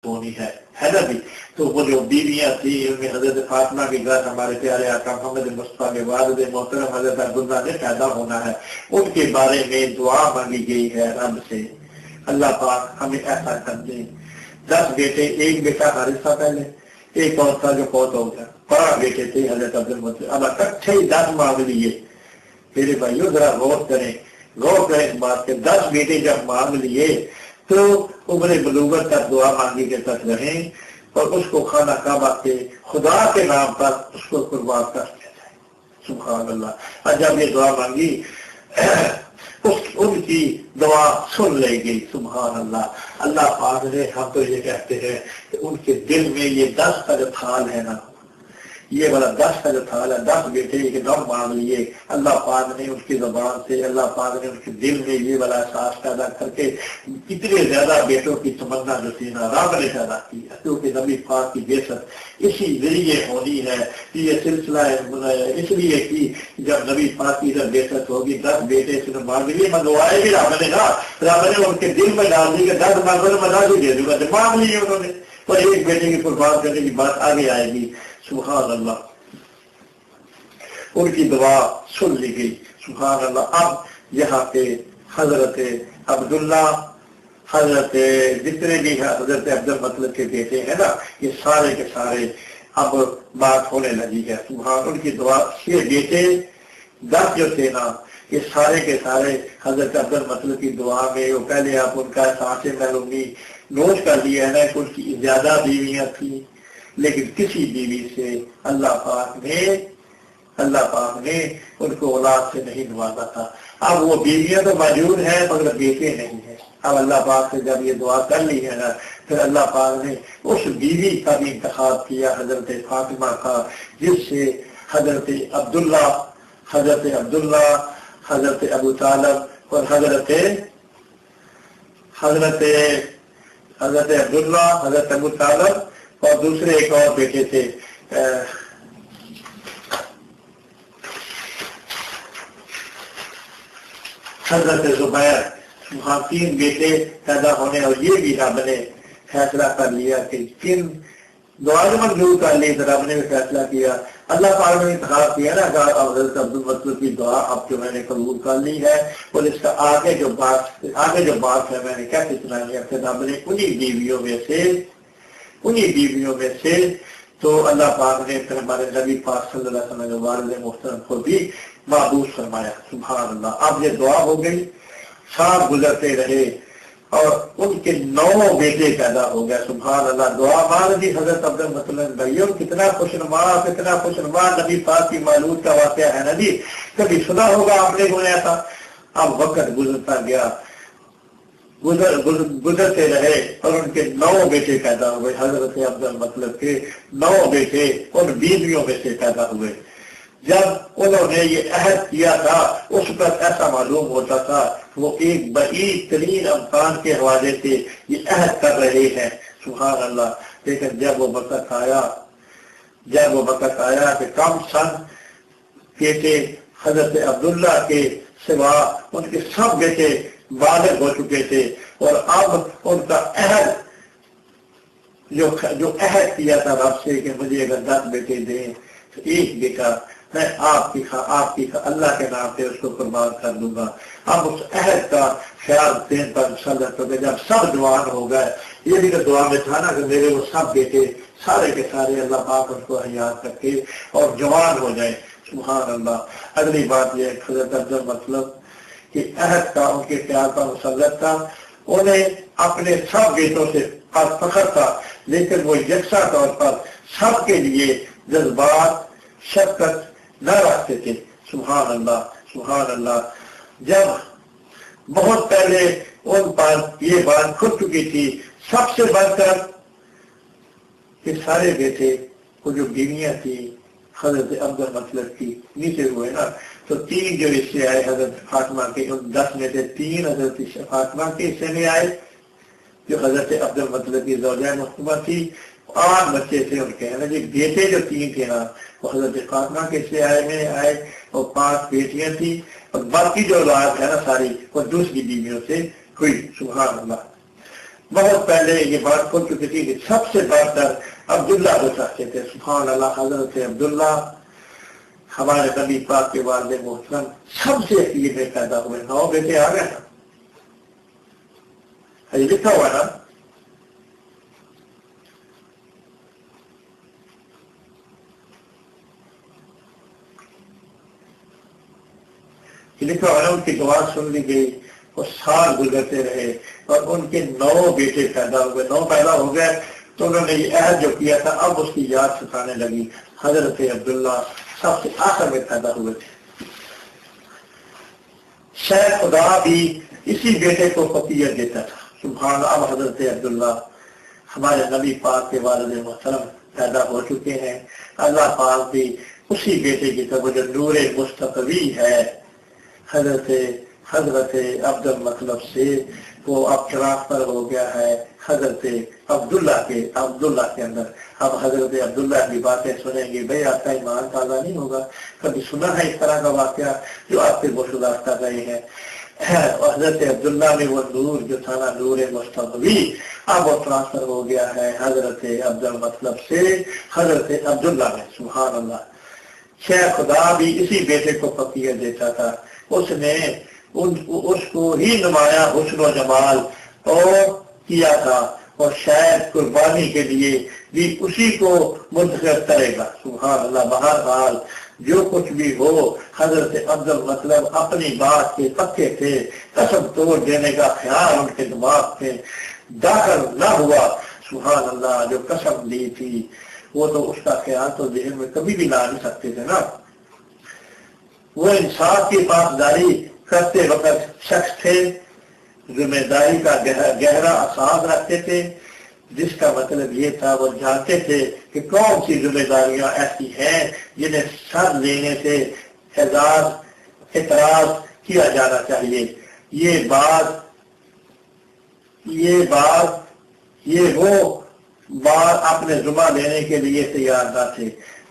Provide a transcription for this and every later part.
ہونی ہے نا بھی. تو وہ جو بیویاں تھیں ان میں حضرت فاطمہ کی گھر ہمارے پیارے آقا محمد مصطفیٰ کے والد محترم حضرت عبداللہ نے پیدا ہونا ہے. ان کے بارے میں دعا مانگی گئی ہے رب سے، اللہ پاک ہمیں ایسا کر دے. 10 بیٹے، ایک بیٹا حارثہ پہلے، ایک اور تھا جو فوت ہو گیا. 12 بیٹے تھے حضرت عبدالمطلب. اب اکٹھے ہی 10 مانگ لیے. میرے بھائیو ذرا غور کریں اس بات کے. 10 بیٹے جب مانگ لیے تو عمر بلوغت تک دعا مانگی کے تک رہیں اور اس کو خانہ کعبہ کے خدا کے نام پر اس کو قربان کر دیا جائے. سبحان اللہ. اور جب یہ دعا مانگی ان کی دعا سن لے گئی. سبحان اللہ. اللہ پاک نے، ہم تو یہ کہتے ہیں کہ ان کے دل میں یہ 10 کا جو تھال ہے نا، یہ والا 10 کا جو تھال ہے، 10 بیٹے ایک دم مانگ لیے. اللہ پاک نے اس کی زبان سے، اللہ پاک نے ان کے دل میں یہ والا احساس پیدا کر کے اتنے زیادہ بیٹوں کی تمنا جو تھی نا رب نے پیدا کی ہے. کیونکہ نبی پاک کی بعثت اسی ذریعے ہونی ہے. یہ سلسلہ اس لیے کہ جب نبی پاک کی جب بعثت ہوگی 10 بیٹے سے مانگ لیے، منگوائے بھی رب نے نا، رب نے ان کے دل میں ڈال دی کہ 10 مانگو تو میں 10 ہی دے دوں گا. مانگ لیے انہوں نے، اور ایک بیٹے کی قربان کرنے کی بات آگے آئے گی. سبحان اللہ. ان کی دعا سن لی گئی. سبحان اللہ. اب یہاں پہ حضرت عبداللہ، حضرت جتنے بھی حضرت عبدالمطلب کے بیٹے ہیں نا، یہ سارے کے سارے اب بات ہونے لگی ہے. سبحان. ان کی دعا، یہ بیٹے 10 جو تھے نا، یہ سارے کے سارے حضرت عبدالمطلب کی دعا میں وہ پہلے آپ ان کا احساس محرومی نوٹ کر لیا ہے نا کہ ان کی زیادہ بیویاں تھیں، لیکن کسی بیوی سے اللہ پاک نے ان کو اولاد سے نہیں نوازا تھا. اب وہ بیویاں تو موجود ہیں مگر بیٹے نہیں ہیں. اب اللہ پاک سے جب یہ دعا کر لی ہے نا، پھر اللہ پاک نے اس بیوی کا بھی انتخاب کیا، حضرت فاطمہ کا، جس سے حضرت عبداللہ، حضرت ابو طالب اور حضرت عبداللہ، حضرت ابو طالب اور دوسرے ایک اور بیٹے تھے حضرت زبیر. وہاں 3 بیٹے پیدا ہونے، اور یہ بھی رب نے فیصلہ کر لیا کہ کن دعا منظور کر لی. رب نے بھی فیصلہ کیا، اللہ تعالیٰ نے انتخاب کیا نا کہ حضرت عبدالمطلب کی دعا اب جو میں نے قبول کر لی ہے، اور اس کا آگے جو بات ہے میں نے کیسے سنائی ہے. پھر رب نے انہی بیویوں میں سے تو اللہ پاک نے پھر ہمارے نبی پاک صلی اللہ علیہ وسلم والد محترم کو بھی معبود فرمایا. سبحان اللہ. اب یہ دعا ہو گئی، سال گزرتے رہے اور ان کے 9 بیٹے پیدا ہو گئے. سبحان اللہ. دعا مانگ دی حضرت عبدالمطلب. بھائیوں کتنا خوشنما نبی پاک کی مولود کا واقعہ ہے نا جی. کبھی سنا ہوگا آپ نے کوئی ایسا. اب وقت گزرتا گیا، گزرتے رہے اور ان کے 9 بیٹے پیدا ہوئے. حضرت عبدالمطلب کے 9 بیٹے ان بیویوں میں سے پیدا ہوئے. جب انہوں نے یہ عہد کیا تھا اس پر ایسا معلوم ہوتا تھا وہ ایک بعید ترین امکان کے حوالے سے یہ عہد کر رہے ہیں. سبحان اللہ. لیکن جب وہ وقت آیا کہ کم سن بیٹے حضرت عبداللہ کے سوا ان کے سب بیٹے بالغ ہو چکے تھے، اور اب ان کا عہد جو عہد کیا تھا رب سے کہ مجھے اگر 10 بیٹے دیں تو ایک بیٹا میں آپ کی اللہ کے نام پہ اس کو قربان کر دوں گا. اب اس عہد کا خیال دین پر مسلط ہو گیا. جب سب جوان ہو گئے، یہ بھی تو دعا میں تھا نا کہ میرے وہ سب بیٹے سارے کے سارے اللہ پاک ان کو حیات کر کے اور جوان ہو جائیں. سبحان اللہ. اگلی بات یہ حضرت عبدالمطلب کہ عہد کا ان کے خیال پر مسلط تھا. انہیں اپنے سب بیٹوں سے فخر تھا، لیکن وہ یکساں طور پر سب کے لیے جذبات شفقت نہ رکھتے تھے. سبحان اللہ. جب بہت پہلے ان پر یہ بات کھل چکی تھی، سب سے بڑھ کر کہ سارے بیٹے کو جو بیویاں تھیں حضرت عبدالمطلب کی نیچے ہوئے نا، تو 3 جو حصے آئے حضرت فاطمہ کے، ان 10 میں سے 3 حضرت فاطمہ کے حصے میں آئے جو حضرت عبدالمطلب کی زوجہ محترمہ تھی. 8 بچے تھے ان کے نا جی. بیٹے جو 3 تھے نا وہ حضرت فاطمہ کے حصے آئے اور 5 بیٹیاں تھیں، اور باقی جو اولاد ہے نا ساری وہ دوسری بیویوں سے ہوئی. سبحان اللہ. بہت پہلے یہ بات کھل چکی تھی کہ سب سے بڑھ کر عبداللہ کو چاہتے تھے. سبحان اللہ. حضرت عبداللہ ہمارے نبی پاک کے والد محترم سب سے اخیر میں پیدا ہوئے. 9 بیٹے آ گئے نا, یہ لکھا ہوا نا. لکھا ہوا نا, ان کی دعا سن لی گئی اور سال گزرتے رہے اور ان کے 9 بیٹے پیدا ہوئے. 9 پیدا ہو گئے تو انہوں نے یہ عہد جو کیا تھا اب اس کی یاد ستانے لگی. حضرت عبداللہ سب سے آخر میں پیدا ہوئے تھے. شاید خدا بھی اسی بیٹے کو فقیت دیتا تھا. سبحان اللہ. اب حضرت عبداللہ ہمارے نبی پاک کے والد محترم پیدا ہو چکے ہیں. اللہ پاک بھی اسی بیٹے کی طرف جو نور مستقوی ہے حضرت عبد المطلب سے, وہ اب ٹرانسفر ہو گیا ہے حضرت عبداللہ کے اندر. اب حضرت عبداللہ کی باتیں سنیں گے. بھئی آپ کا ایمان تازہ نہیں ہوگا؟ کبھی سنا ہے اس طرح کا واقعہ جو آپ کے گوشت رہے ہیں؟ حضرت عبداللہ میں وہ نور جو تھا نا, نور مستقوی, اب وہ ٹرانسفر ہو گیا ہے حضرت عبد المطلب سے حضرت عبداللہ میں. سبحان اللہ. شیخ خدا بھی اسی بیٹے کو فقیت دیتا تھا. اس نے اس کو ہی نمایاں حسن و جمال اور کیا تھا اور شاید قربانی کے لیے بھی اسی کو منتخب کرے گا. سبحان اللہ. بہرحال جو کچھ بھی ہو, حضرت عبد المطلب اپنی بات کے پکے تھے. قسم توڑ دینے کا خیال ان کے دماغ میں داخل نہ ہوا. سبحان اللہ. جو قسم لی تھی وہ تو اس کا خیال تو ذہن میں کبھی بھی لا نہیں سکتے تھے نا. وہ انصاف کی پاسداری کرتے وقت شخص تھے, ذمہ داری کا گہرا احساس رکھتے تھے, جس کا مطلب یہ تھا وہ جانتے تھے کہ کون سی ذمہ داریاں ایسی ہیں جنہیں سر لینے سے اعتراض کیا جانا چاہیے. وہ بات اپنے ذمہ لینے کے لیے تیار نہ تھے.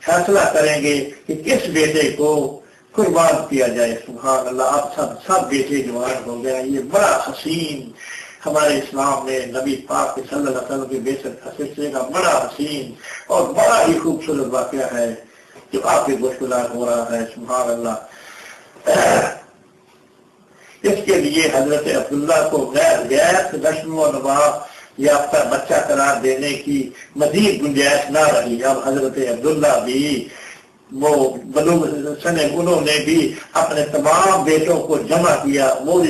فیصلہ کریں گے کہ کس بیٹے کو قربان کیا جائے. سبحان اللہ. اب سب بیٹے جوان ہو گئے. یہ بڑا حسین ہمارے اسلام میں نبی پاک صلی اللہ علیہ وسلم کے بیسٹ سلسلے کا بڑا حسین اور بڑا ہی خوبصورت واقعہ ہے جو آپ کے گوشگزار ہو رہا ہے. سبحان اللہ. اس کے لیے حضرت عبداللہ کو غیر نشو و نما یافتہ بچہ قرار دینے کی مزید گنجائش نہ رہی. اب حضرت عبداللہ بھی وہ انہوں نے بھی اپنے تمام بیٹوں کو جمع کیا. وہ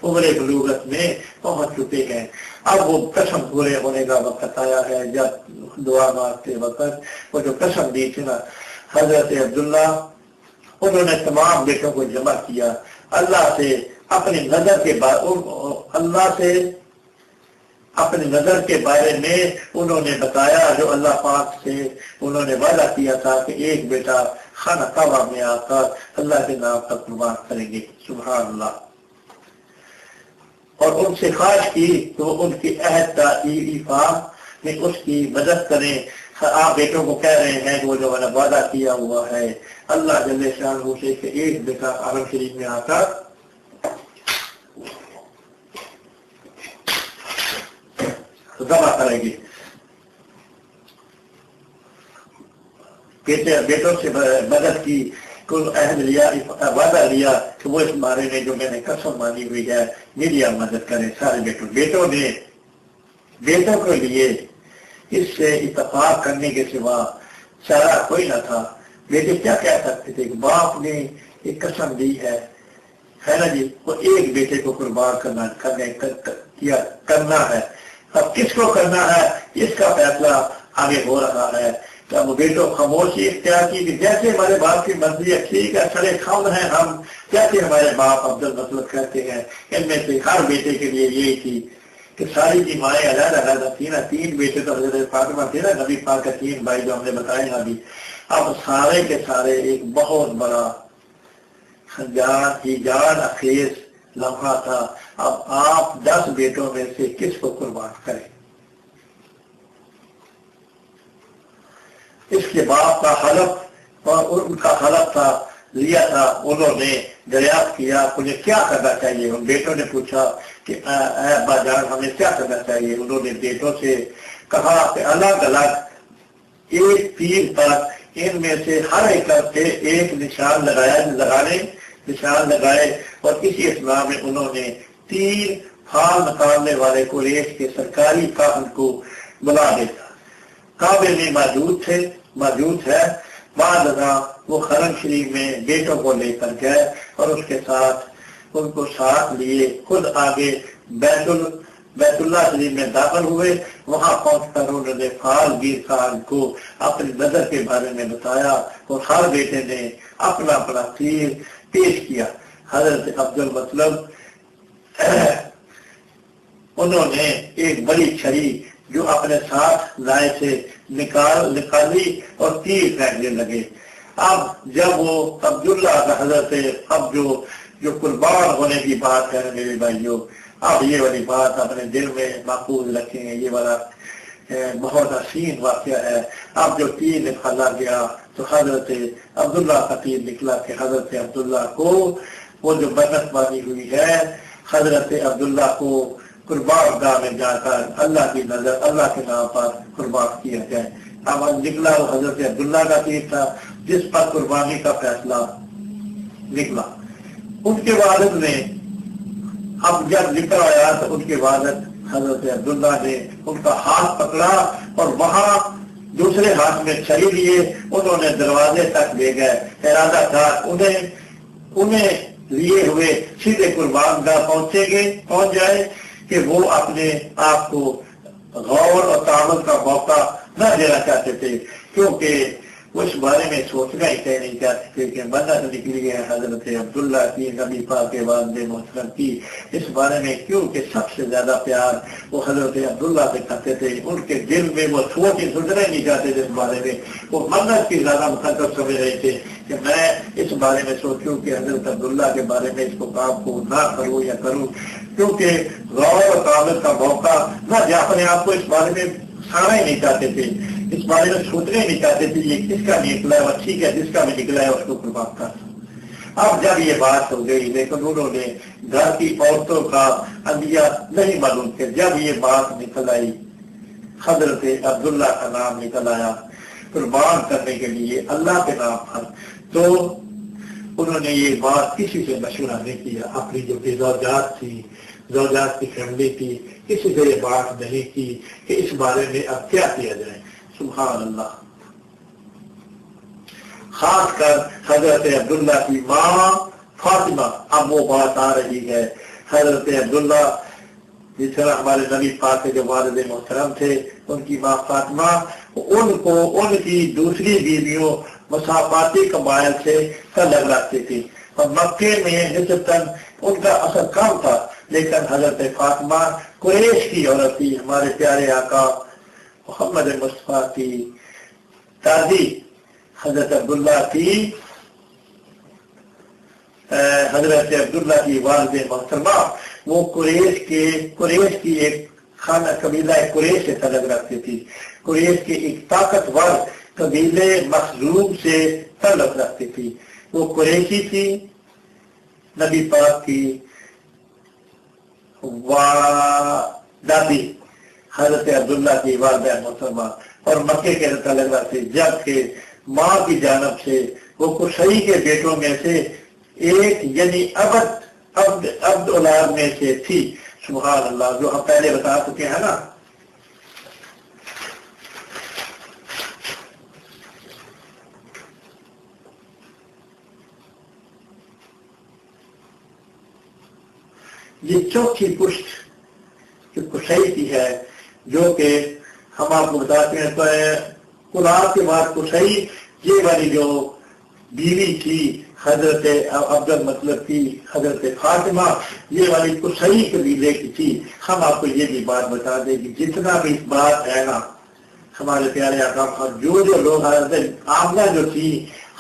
عمر بلوغت میں پہنچ چکے ہیں. اب وہ قسم پورے ہونے کا وقت آیا ہے. جب دعا مانگتے وقت وہ جو قسم دی تھی نا حضرت عبداللہ, انہوں نے تمام بیٹوں کو جمع کیا. اللہ سے اپنی نظر کے بارے میں انہوں نے بتایا جو اللہ پاک سے انہوں نے وعدہ کیا تھا کہ ایک بیٹا خانہ کعبہ میں آ کر اللہ کے نام پر قربان کریں گے. سبحان اللہ. اور ان سے خواہش کی تو ان کی عہد کا ایفا میں اس کی مدد کریں. آپ بیٹوں کو کہہ رہے ہیں کہ وہ جو میں نے وعدہ کیا ہوا ہے اللہ جل شانہ سے کہ ایک بیٹا عالم شریف میں آ کر ذبح کریں گے. بیٹوں سے مدد کی, کل عہد لیا, وعدہ لیا کہ وہ اس بارے میں جو میں نے قسم مانی ہوئی ہے میری آپ مدد کریں. سارے بیٹوں نے بیٹوں کے لیے اس سے اتفاق کرنے کے سوا چارہ کوئی نہ تھا. بیٹے کیا کہہ سکتے تھے کہ باپ نے ایک قسم دی ہے نا جی, وہ ایک بیٹے کو قربان کرنا ہے. اب کس کو کرنا ہے اس کا فیصلہ آگے ہو رہا ہے. تو اب بیٹوں خاموشی اختیار کی کہ جیسے ہمارے باپ کی مرضی ہے ٹھیک ہے, سڑے خم ہیں ہم, جیسے ہمارے باپ عبد المطلب کہتے ہیں. ان میں سے ہر بیٹے کے لیے یہی تھی کہ ساری کی مائیں علیحدہ تھی نا. 3 بیٹے تو حضرت فاطمہ تھے نا, نبی پاک کا 3 بھائی جو ہم نے بتائے نا ابھی. اب سارے کے سارے ایک بہت بڑا جان اخیز لمحہ تھا. اب آپ 10 بیٹوں میں سے کس کو قربان کریں؟ اس کے باپ کا حلف اور ان کا حلف تھا لیا تھا انہوں نے دریافت کیا مجھے کیا کرنا چاہیے. ان بیٹوں نے پوچھا کہ اے ابا جان ہمیں کیا کرنا چاہیے. انہوں نے بیٹوں سے کہا کہ الگ الگ ایک تیر پر ان میں سے ہر ایک سے ایک نشان نشان لگائے اور اسی اسلام میں انہوں نے تیر پھال نکالنے والے قریش کے سرکاری کاہن کو بلا دیتا. کعبے میں موجود ہے. بعد ازاں وہ حرم شریف میں بیٹوں کو لے کر گئے اور اس کے ساتھ ان کو ساتھ لیے خود آگے بیت اللہ شریف میں داخل ہوئے. وہاں پہنچ کر انہوں نے فعال گیر خان کو اپنی نظر کے بارے میں بتایا اور ہر بیٹے نے اپنا اپنا تیر پیش کیا. حضرت عبد المطلب انہوں نے ایک بڑی چھری جو اپنے ساتھ لائے سے نکالی اور تیر پھینکنے لگے. اب جب وہ عبداللہ کا حضرت اب جو قربان ہونے کی بات ہے میرے بھائیوں، اب یہ والی بات اپنے دل میں محفوظ رکھیں. یہ والا بہت حسین واقعہ ہے. اب جو تیر نکالا گیا تو حضرت عبداللہ کا تیر نکلا کہ حضرت عبداللہ کو وہ جو بنت بانی ہوئی ہے حضرت عبداللہ کو قربان گاہ میں جا کر اللہ کی نظر اللہ کے نام پر قربان کیا جائے. اب نکلا وہ حضرت عبداللہ کا تیر تھا جس پر قربانی کا فیصلہ نکلا. ان کے والد نے اب جب نکل آیا تو ان کے والد حضرت عبداللہ نے ان کا ہاتھ پکڑا اور وہاں دوسرے ہاتھ میں چھری لیے انہوں نے دروازے تک لے گئے. ارادہ تھا انہیں لیے ہوئے سیدھے قربان گاہ پہنچ جائے کہ وہ اپنے آپ کو غور اور تعامل کا موقع نہ دینا چاہتے تھے، کیونکہ وہ اس بارے میں سوچنا ہی نہیں چاہتے تھے کہ منت نکلی ہے حضرت عبداللہ کی نبی پاک کے والد محترم کی. اس بارے میں کیونکہ سب سے زیادہ پیار وہ حضرت عبداللہ سے کرتے تھے. ان کے دل میں وہ سوچنا ہی نہیں چاہتے تھے اس بارے میں. وہ منت کی زیادہ مقدس سمجھ رہے تھے کہ میں اس بارے میں سوچوں کہ حضرت عبداللہ کے بارے میں اس کو کام کو نہ کروں یا کروں، کیونکہ غور و تعامل کا موقع نہ جا اپنے آپ کو اس بارے میں سانا ہی نہیں چاہتے تھے، اس بارے میں سوچنے نہیں چاہتے تھے یہ کس کا نکلا ہے وہ ٹھیک ہے، جس کا بھی نکلا ہے اس کو قربان کر. اب جب یہ بات ہو گئی لیکن انہوں نے گھر کی عورتوں کا اندیا نہیں معلوم کیا. جب یہ بات نکل آئی حضرت عبداللہ کا نام نکل آیا قربان کرنے کے لیے اللہ کے نام پر، تو انہوں نے یہ بات کسی سے مشورہ نہیں کیا. اپنی جو زوجات کی فیملی تھی کسی سے یہ بات نہیں کی کہ اس بارے میں اب کیا کیا جائے. سبحان اللہ. خاص کر حضرت عبداللہ کی ماں فاطمہ، اب وہ بات آ رہی ہے. حضرت عبداللہ جس طرح ہمارے نبی پاک کے جو والد محترم تھے ان کی ماں فاطمہ، ان کی دوسری بیویوں مسافاتی قبائل سے تعلق رکھتی تھی اور مکے میں نسبتاً ان کا اثر کم تھا. لیکن حضرت فاطمہ قریش کی عورت تھی. ہمارے پیارے آقا محمد مصطفیٰ کی دادی حضرت عبداللہ کی والد محترمہ وہ قریش کی ایک خانہ قبیلہ قریش سے تعلق رکھتی تھی. قریش کے ایک طاقتور قبیلے مخزوم سے تعلق رکھتی تھی. وہ قریشی تھی. نبی پاک کی دادی حضرت عبداللہ کی والدہ محترمہ اور مکے کے تعلق رکھتی، جبکہ ماں کی جانب سے وہ قصی کے بیٹوں میں سے ایک یعنی عبد اولاد میں سے تھی. سبحان اللہ. جو ہم پہلے بتا چکے ہیں نا. یہ چوتھی پشت جو قصی کی ہے جو کہ ہم آپ کو بتاتے ہیں تو قرآن کے بعد قصی یہ والی جو بیوی تھی حضرت عبد المطلب کی حضرت فاطمہ یہ والی قصی قبیلے کی تھی. ہم آپ کو یہ بھی بات بتا دیں کہ جتنا بھی بات ہے نا ہمارے پیارے آقا جو لوگ حضرت آمنہ جو تھی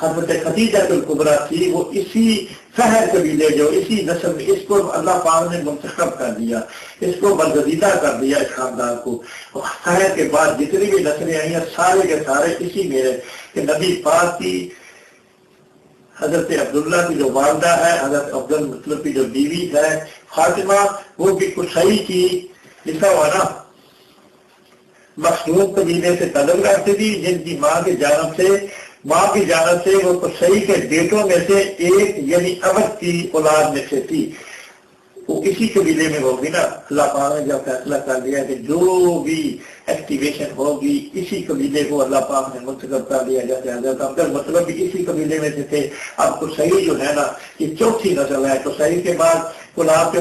حضرت خدیجہ الکبریٰ تھی وہ اسی فہر قبیلے جو اسی نسل میں اس کو اللہ پاک نے منتخب کر دیا، اس کو برگزیدہ کر دیا اس خاندان کو. فہر کے بعد جتنی بھی نسلیں آئی ہیں سارے کے سارے اسی میرے کہ نبی پاک کی حضرت عبداللہ کی جو والدہ ہے، حضرت عبد المطلب کی جو بیوی ہے فاطمہ، وہ بھی قصی کی لکھا ہوا نا مخزوم قبیلے سے تعلق رکھتی تھی، جن کی ماں کی جانب سے وہ قصی کے بیٹوں میں سے ایک یعنی عبد کی اولاد میں سے تھی، وہ اسی قبیلے میں ہوگی نا۔ اللہ پاک نے جب فیصلہ کر لیا کہ جو بھی ایکٹیویشن ہوگی اسی قبیلے کو اللہ پاک نے منتخب کر لیا، جیسے حضرت عبد المطلب بھی اسی قبیلے میں سے تھے۔ اب قصی جو ہے نا یہ چوتھی نسل ہے، قصی کے بعد کلاب کے